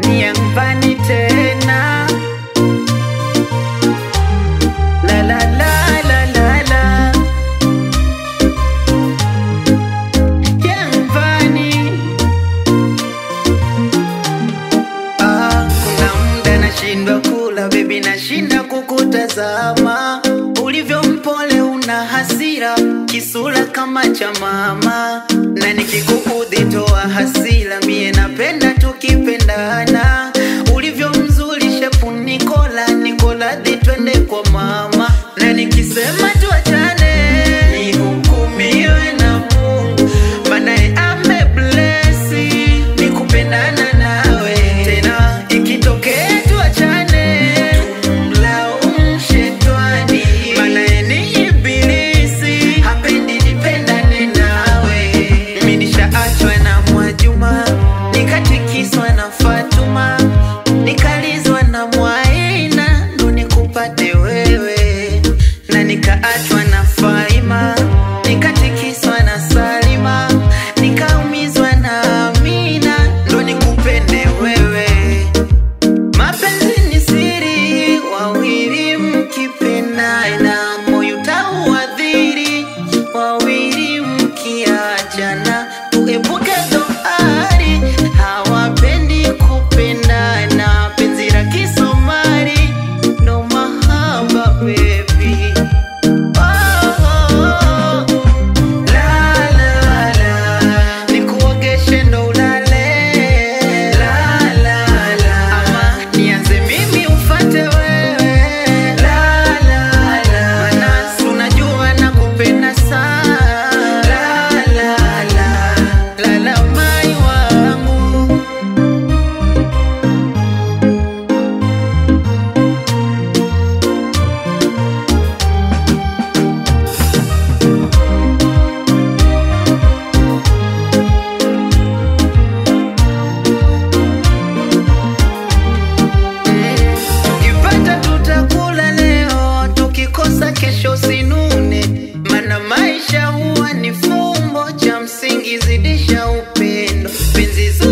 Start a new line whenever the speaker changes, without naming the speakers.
Niambani tena. La la la la la la. Niambani. Kuna muda nashindwa kula baby, nashinda kukutazama. Ulivyo mpole una hasira, kisura kama cha mama. Na nikikuudhi toa hasira, mie napenda tukipendana. Ulivyo mzuri shepu Nikola, Nikola di twende kwa mama. Na nikisema tuachane, nihukumiwe na Mungu, manae ameblesi nikupendana nawe. Tena ikitokea tuachane, tumlaumu shetani, manae ni ibilisi, hapendi nipendane nawe. Mimi nishaachwa na Mwajuma, nikatikiswa na Fatuma, nikalizwa na Mwaina, ndo nikupate wewe. Na nikaachwa na Faima, nikatikiswa na Salima, nikaumizwa na Amina, ndo nikupende wewe. Mapenzi ni siri, wawili mkipendana, moyo utauathiri, wawili mkiachana. Tuepuke dhoari, hawapendi kupendana, penzi la Kisomali ndo mahaba baby. La la la, nikuogeshe ndo ulale. La la la, ama nianze mimi ufate wewe. La la la, maana unajua nakupenda sana. La la la, la la mai wangu. Tukipata tutakula leo, tukikosa kesho sinune. Mana maisha huwa ni fumbo, cha msingi zidisha upendo. Penzi zuri